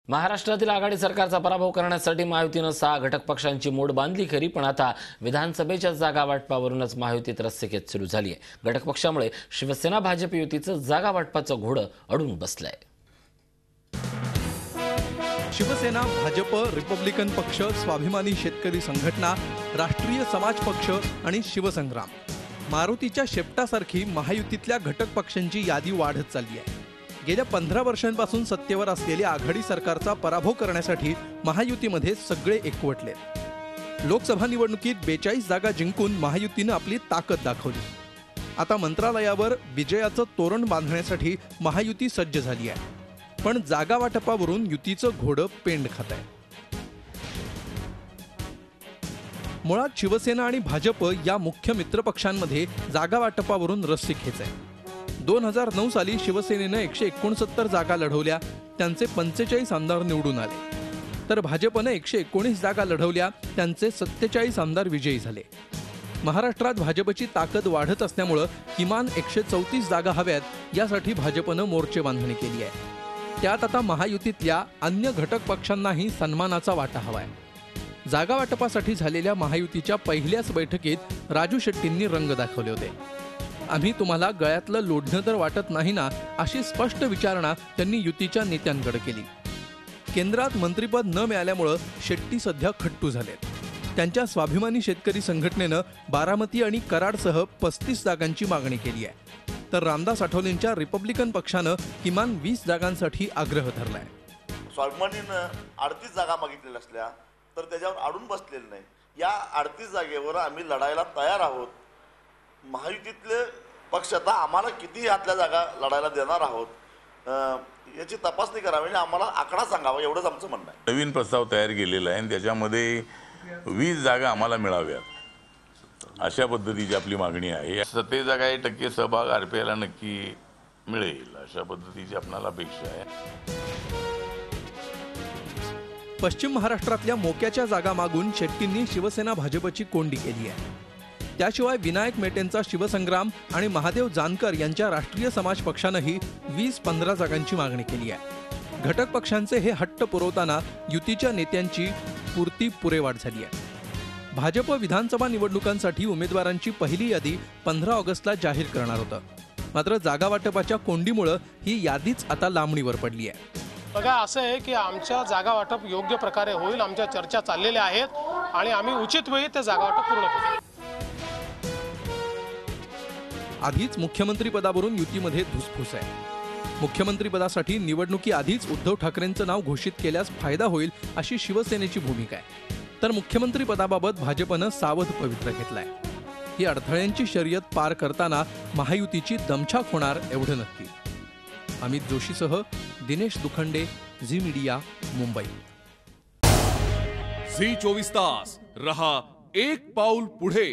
महाराष्ट्रातील आघाडी सरकारचा पराभव करण्यासाठी महायुतीने 6 घटक पक्षांची मोड बांधली खरी, पण आता विधानसभेच्या जागा वाटपावरूनच महायुतीत रस्सीखेच सुरू झाली आहे। घटक पक्षामुळे शिवसेना भाजप युतीचं जागा वाटपाचं घोडं अडून बसलंय। शिवसेना, भाजप, रिपब्लिकन पक्ष, स्वाभिमानी शेतकरी संघटना, राष्ट्रीय समाज पक्ष आणि शिवसंग्राम, मारुतीच्या शेपटासारखी महायुतीतल्या घटक पक्षांची यादी वाढत चालली आहे। गेल्या 15 वर्षांपासून सत्तेवर असलेल्या आघाडी सरकारचा पराभव करण्यासाठी महायुतीमध्ये सगळे एकवटले। लोकसभा निवडणुकीत 42 जागा जिंकून महायुतीने आपली ताकद दाखवली। आता मंत्रालयावर विजयाचं तोरण बांधण्यासाठी महायुती सज्ज झाली आहे, पण जागा वाटपावरून युतीचं घोडं पेंड खात आहे। मुळात शिवसेना आणि भाजप या मुख्य मित्रपक्षांमध्ये जागा वाटपावरून रस्सीखेच आहे। 2009 साली शिवसेनेने 169 जागा लढवल्या, त्यांचे 45 आमदार निवडून आले, तर भाजपने 119 जागा लढवल्या, त्यांचे 47 आमदार विजयी झाले। महाराष्ट्रात भाजपची ताकद वाढत असल्यामुळे किमान 134 जागा हव्यात, यासाठी भाजपने मोर्चे बांधणी केली आहे। त्यात आता महायुतीतल्या अन्य घटक पक्षांनाही सन्मानाचा वाटा हवाय। जागा वाटपासाठी झालेल्या महायुतीच्या पहिल्याच बैठकीत राजू शेट्टींनी रंग दाखवले होते। आम्ही तुम्हाला गळ्यातलं लोढणं तर वाटत नाही ना, अशी स्पष्ट विचारणा त्यांनी युतीच्या नेत्यांकडे केली। केंद्रात मंत्रिपद न मिळाल्यामुळे शेट्टी सध्या खट्टू झालेत। त्यांच्या स्वाभिमानी शेतकरी संघटनेनं बारामती आणि कराडसह 35 जागांची मागणी केली आहे, तर रामदास आठवलेंच्या रिपब्लिकन पक्षानं किमान 20 जागांसाठी आग्रह धरलाय। स्वाभिमानीनं 38 जागा मागितलेल्या असल्या तर त्याच्यावर अडून बसलेलं नाही। या 38 जागेवर आम्ही लढायला तयार आहोत। महायुतीतले पक्ष आता आम्हाला किती यातल्या जागा लढायला देणार आहोत याची तपासणी करावी आणि आम्हाला आकडा सांगावा, एवढंच आमचं म्हणणं आहे। नवीन प्रस्ताव तयार केलेला आहे आणि त्याच्यामध्ये 20 जागा आम्हाला मिळाव्यात अशा पद्धतीची आपली मागणी आहे। 27 जागा 1% सहभाग आरपीआयला नक्की मिळेल अशा पद्धतीची आपल्याला अपेक्षा आहे। पश्चिम महाराष्ट्रातल्या मोक्याच्या जागा मागून शेट्टींनी शिवसेना भाजपची कोंडी केली आहे। त्याशिवाय विनायक मेटेंचा शिवसंग्राम आणि महादेव जानकर यांच्या राष्ट्रीय समाज पक्षानंही 20-15 जागांची मागणी केली आहे। घटक पक्षांचे हे हट्ट पुरवताना युतीच्या नेत्यांची पुरती पुरेवाट झाली आहे। भाजप विधानसभा निवडणुकांसाठी उमेदवारांची पहिली यादी 15 ऑगस्टला जाहीर करणार होतं, मात्र जागा वाटपाच्या कोंडीमुळे ही यादीच आता लांबणीवर पडली आहे। बघा, असं आहे की आमच्या जागा वाटप योग्य प्रकारे होईल, आमच्या चर्चा चाललेल्या आहेत आणि आम्ही उचित वेळी ते जागा वाटप पूर्ण करू। आधीच मुख्यमंत्री पदावरून युतीमध्ये धुसफूस आहे। मुख्यमंत्री पदासाठी निवडणुकी आधीच उद्धव ठाकरेंचं नाव घोषित केल्यास फायदा होईल अशी शिवसेनेची भूमिका आहे, तर मुख्यमंत्री पदाबाबत भाजपनं सावध पवित्रा घेतलाय। ही अडथळ्यांची शर्यत पार करताना महायुतीची दमछाक होणार एवढं नक्की। अमित जोशीसह दिनेश दुखंडे, झी मीडिया, मुंबई। झी 24 तास रहा एक पाऊल पुढे।